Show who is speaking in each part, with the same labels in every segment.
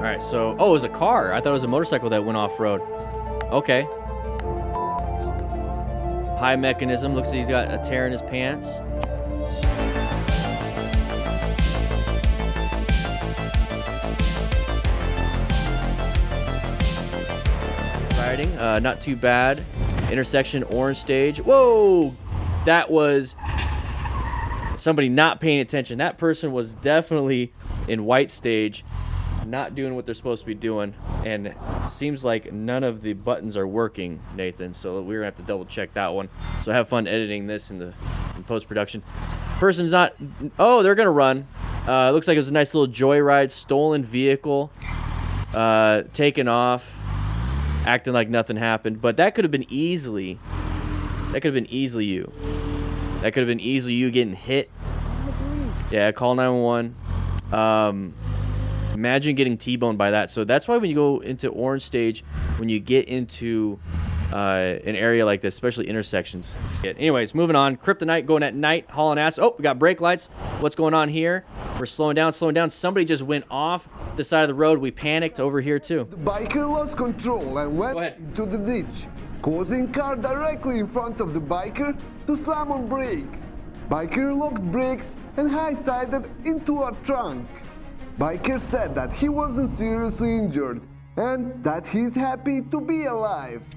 Speaker 1: All right, so, oh, it was a car. I thought it was a motorcycle that went off-road. Okay. High mechanism. Looks like he's got a tear in his pants. Riding, not too bad. Intersection, orange stage. Whoa! That was somebody not paying attention. That person was definitely in white stage, not doing what they're supposed to be doing, and seems like none of the buttons are working, Nathan, so we're gonna have to double check that one. So have fun editing this in post-production. Person's not, oh, they're gonna run. Looks like it was a nice little joyride. Stolen vehicle, taken off, acting like nothing happened. But that could have been easily, you. That could have been easily you getting hit. Yeah, call 911. Imagine getting T-boned by that. So that's why when you go into orange stage, when you get into an area like this, especially intersections. Anyways, moving on. Kryptonite going at night, hauling ass. Oh, we got brake lights. What's going on here? We're slowing down, slowing down. Somebody just went off the side of the road. We panicked over here too.
Speaker 2: The biker lost control and went into the ditch, causing car directly in front of the biker to slam on brakes. Biker locked brakes and high-sided into a trunk. Biker said that he wasn't seriously injured and that he's happy to be alive.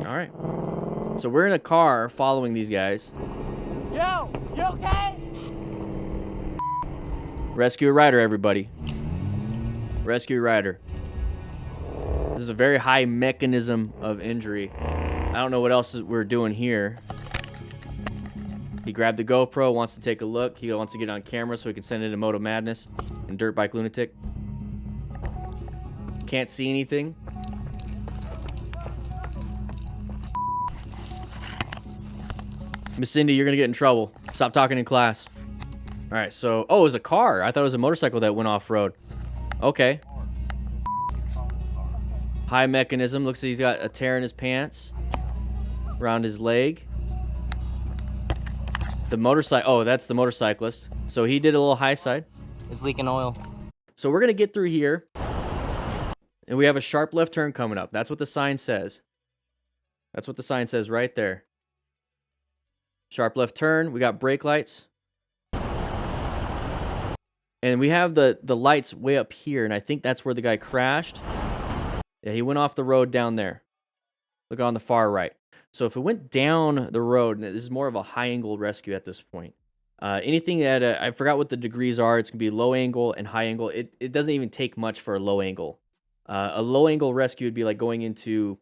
Speaker 1: All right. So we're in a car following these guys.
Speaker 3: Yo, you okay?
Speaker 1: Rescue a rider, everybody. Rescue a rider. This is a very high mechanism of injury. I don't know what else we're doing here. He grabbed the GoPro, wants to take a look. He wants to get it on camera so he can send it to Moto Madness and Dirt Bike Lunatic. Can't see anything. Miss Cindy, you're gonna get in trouble. Stop talking in class. All right, so, oh, it was a car. I thought it was a motorcycle that went off-road. Okay. High mechanism. Looks like he's got a tear in his pants. Around his leg. The motorcycle, oh, that's the motorcyclist. So he did a little high side.
Speaker 3: It's leaking oil.
Speaker 1: So we're gonna get through here. And we have a sharp left turn coming up. That's what the sign says. That's what the sign says right there. Sharp left turn. We got brake lights. And we have the lights way up here, and I think that's where the guy crashed. Yeah, he went off the road down there. Look on the far right. So if it went down the road, and this is more of a high-angle rescue at this point. Anything that, I forgot what the degrees are. It's going to be low angle and high angle. It doesn't even take much for a low angle. A low angle rescue would be like going into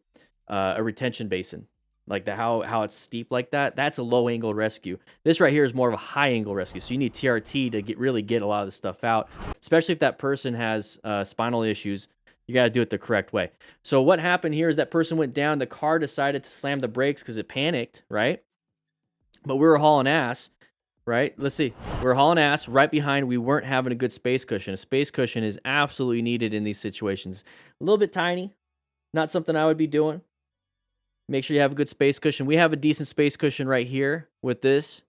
Speaker 1: a retention basin. Like how it's steep like that. That's a low angle rescue. This right here is more of a high angle rescue. So you need TRT to really get a lot of the stuff out. Especially if that person has spinal issues. You got to do it the correct way. So what happened here is that person went down. The car decided to slam the brakes because it panicked, right? But we were hauling ass, right? Let's see. We were hauling ass right behind. We weren't having a good space cushion. A space cushion is absolutely needed in these situations. A little bit tiny. Not something I would be doing. Make sure you have a good space cushion. We have a decent space cushion right here with this.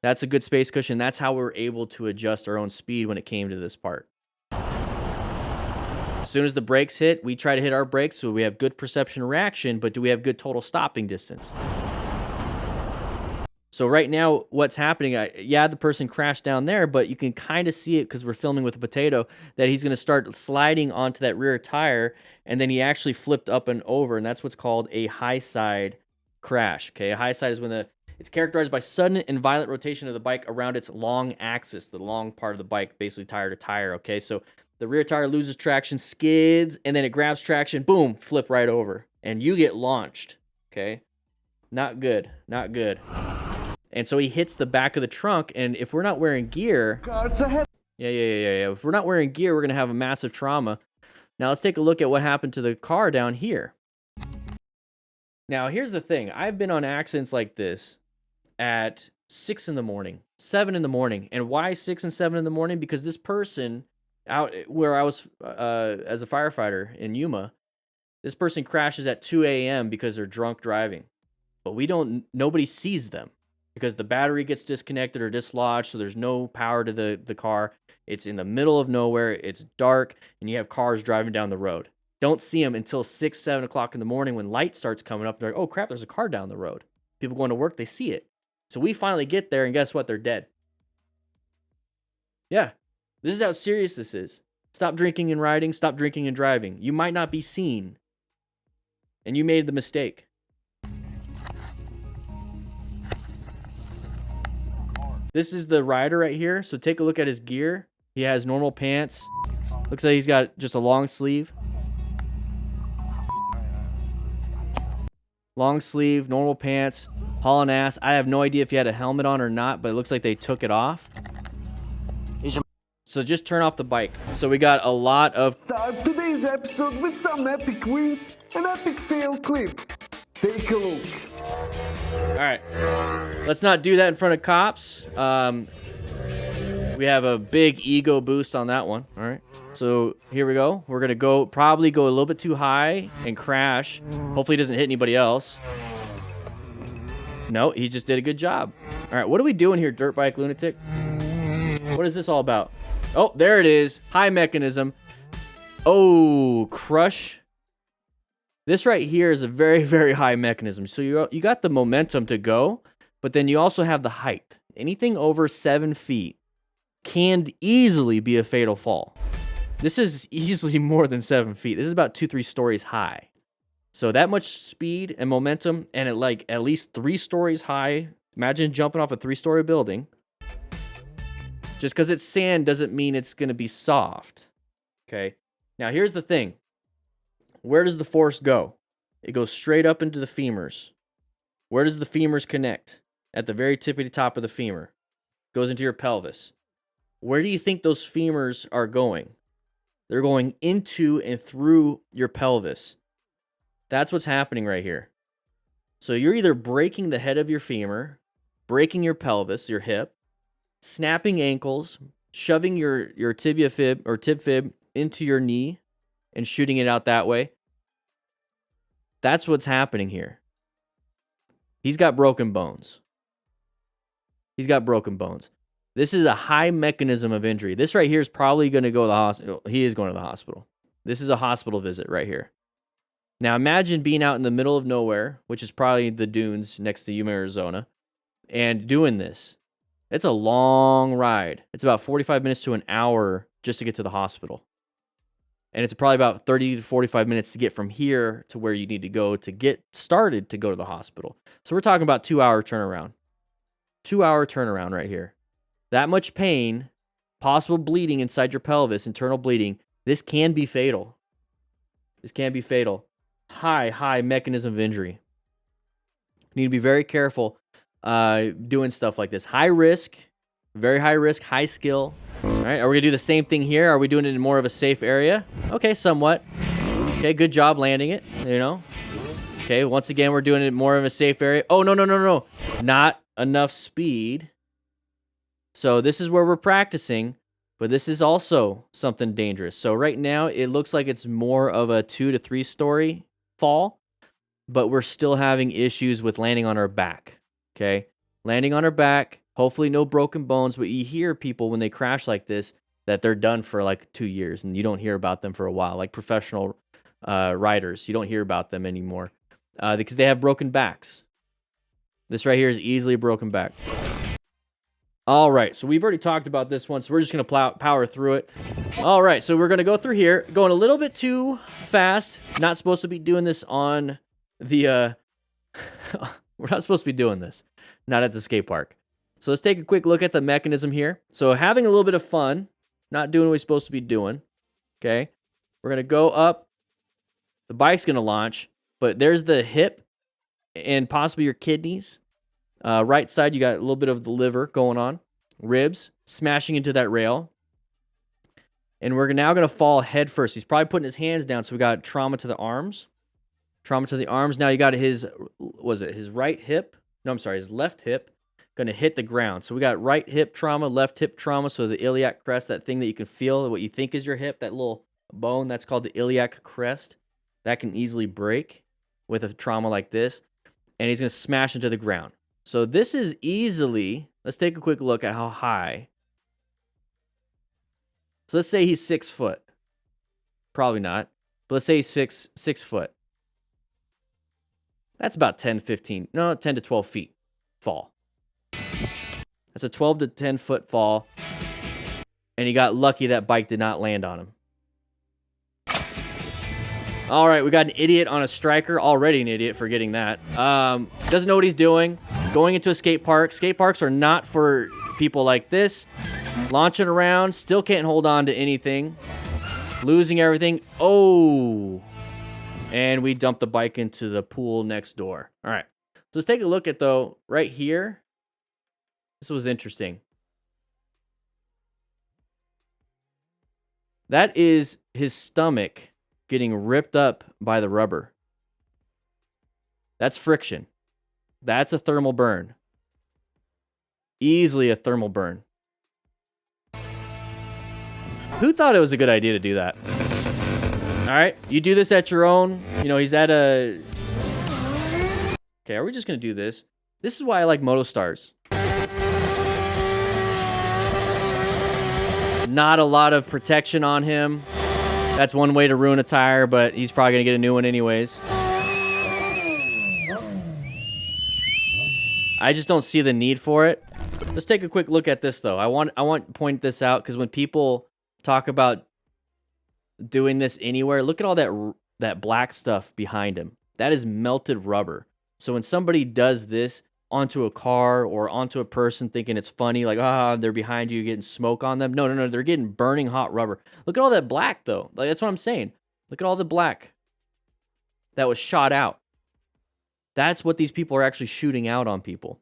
Speaker 1: That's a good space cushion. That's how we were able to adjust our own speed when it came to this part. As soon as the brakes hit, we try to hit our brakes so we have good perception reaction, but do we have good total stopping distance? So right now, what's happening, yeah, the person crashed down there, but you can kind of see it because we're filming with a potato, that he's going to start sliding onto that rear tire, and then he actually flipped up and over, and that's what's called a high side crash, okay? A high side is when it's characterized by sudden and violent rotation of the bike around its long axis, the long part of the bike, basically tire to tire, okay? So the rear tire loses traction, skids, and then it grabs traction, boom, flip right over, and you get launched, okay? Not good, not good. And so he hits the back of the trunk, and if we're not wearing gear, yeah. If we're not wearing gear, we're gonna have a massive trauma. Now let's take a look at what happened to the car down here. Now here's the thing: I've been on accidents like this at 6 in the morning, 7 in the morning, and why 6 and 7 in the morning? Because this person out where I was as a firefighter in Yuma, this person crashes at 2 a.m. because they're drunk driving, but nobody sees them. Because the battery gets disconnected or dislodged, so there's no power to the car. It's in the middle of nowhere. It's dark, and you have cars driving down the road. Don't see them until 6, 7 o'clock in the morning when light starts coming up. They're like, oh, crap, there's a car down the road. People going to work, they see it. So we finally get there, and guess what? They're dead. Yeah, this is how serious this is. Stop drinking and riding. Stop drinking and driving. You might not be seen, and you made the mistake. This is the rider right here. So take a look at his gear. He has normal pants. Looks like he's got just a long sleeve. Long sleeve, normal pants, hauling ass. I have no idea if he had a helmet on or not, but it looks like they took it off. So just turn off the bike. So we got a lot of...
Speaker 2: Start today's episode with some epic wins and epic fail clips. Take a look.
Speaker 1: All right. Let's not do that in front of cops. We have a big ego boost on that one. All right. So here we go. We're going to probably go a little bit too high and crash. Hopefully he doesn't hit anybody else. No, he just did a good job. All right. What are we doing here, dirt bike lunatic? What is this all about? Oh, there it is. High mechanism. Oh, crush. This right here is a very, very high mechanism. So you got the momentum to go, but then you also have the height. Anything over 7 feet can easily be a fatal fall. This is easily more than 7 feet. This is about 2-3 stories high. So that much speed and momentum, and at least 3 stories high. Imagine jumping off a 3-story building. Just because it's sand doesn't mean it's going to be soft. Okay. Now here's the thing. Where does the force go? It goes straight up into the femurs. Where does the femurs connect? At the very tippity top of the femur. Goes into your pelvis. Where do you think those femurs are going? They're going into and through your pelvis. That's what's happening right here. So you're either breaking the head of your femur, breaking your pelvis, your hip, snapping ankles, shoving your tibia fib or tib fib into your knee and shooting it out that way. That's what's happening here. He's got broken bones. He's got broken bones. This is a high mechanism of injury. This right here is probably going to go to the hospital. He is going to the hospital. This is a hospital visit right here. Now imagine being out in the middle of nowhere, which is probably the dunes next to Yuma, Arizona, and doing this. It's a long ride. It's about 45 minutes to an hour just to get to the hospital. And it's probably about 30 to 45 minutes to get from here to where you need to go to get started to go to the hospital. So we're talking about 2-hour turnaround. 2-hour turnaround right here. That much pain, possible bleeding inside your pelvis, internal bleeding. This can be fatal. This can be fatal. High mechanism of injury. You need to be very careful doing stuff like this. High risk, very high risk, high skill. All right, are we gonna do the same thing here? Are we doing it in more of a safe area? Okay, somewhat. Okay, good job landing it, you know. Okay, once again, we're doing it more of a safe area. Oh, no. Not enough speed. So this is where we're practicing, but this is also something dangerous. So right now, it looks like it's more of a 2 to 3 story fall, but we're still having issues with landing on our back. Okay, landing on our back, hopefully no broken bones, but you hear people when they crash like this that they're done for like 2 years and you don't hear about them for a while, like professional riders. You don't hear about them anymore because they have broken backs. This right here is easily a broken back. All right, so we've already talked about this one, so we're just going to power through it. All right, so we're going to go through here, going a little bit too fast. Not supposed to be doing this on the... We're not supposed to be doing this. Not at the skate park. So let's take a quick look at the mechanism here. So having a little bit of fun, not doing what we're supposed to be doing. Okay. We're going to go up. The bike's going to launch, but there's the hip and possibly your kidneys. Right side, you got a little bit of the liver going on. Ribs smashing into that rail. And we're now going to fall head first. He's probably putting his hands down, so we got trauma to the arms. Trauma to the arms. Now you got his right hip? No, I'm sorry, his left hip going to hit the ground. So we got right hip trauma, left hip trauma. So the iliac crest, that thing that you can feel, what you think is your hip, that little bone, that's called the iliac crest. That can easily break with a trauma like this. And he's going to smash into the ground. So this is easily, let's take a quick look at how high So let's say he's 6 foot. Probably not. But let's say he's 6 foot. That's about 10 to 12 feet fall. That's a 12 to 10 foot fall. And he got lucky that bike did not land on him. All right, we got an idiot on a striker. Already an idiot for getting that. Doesn't know what he's doing. Going into a skate park. Skate parks are not for people like this. Launching around. Still can't hold on to anything. Losing everything. Oh. And we dumped the bike into the pool next door. All right. So let's take a look at, though, right here. This was interesting. That is his stomach getting ripped up by the rubber. That's friction. That's a thermal burn. Easily a thermal burn. Who thought it was a good idea to do that? All right, you do this at your own. You know, he's at a... Okay, are we just going to do this? This is why I like MotoStars. Not a lot of protection on him. That's one way to ruin a tire, but he's probably going to get a new one anyways. I just don't see the need for it. Let's take a quick look at this, though. I want to point this out because when people talk about doing this anywhere, look at all that black stuff behind him. That is melted rubber. So when somebody does this onto a car or onto a person thinking it's funny, like, they're behind you getting smoke on them. No, they're getting burning hot rubber. Look at all that black, though. Like, that's what I'm saying. Look at all the black that was shot out. That's what these people are actually shooting out on people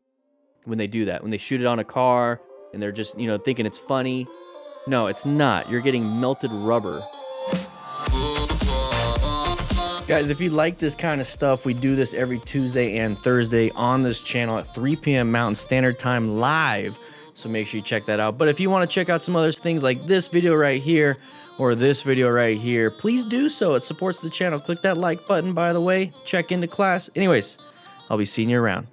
Speaker 1: when they do that. When they shoot it on a car and they're just, thinking it's funny. No, it's not. You're getting melted rubber. Guys, if you like this kind of stuff, we do this every Tuesday and Thursday on this channel at 3 p.m. Mountain Standard Time live. So make sure you check that out. But if you want to check out some other things like this video right here or this video right here, please do so. It supports the channel. Click that like button, by the way. Check into class. Anyways, I'll be seeing you around.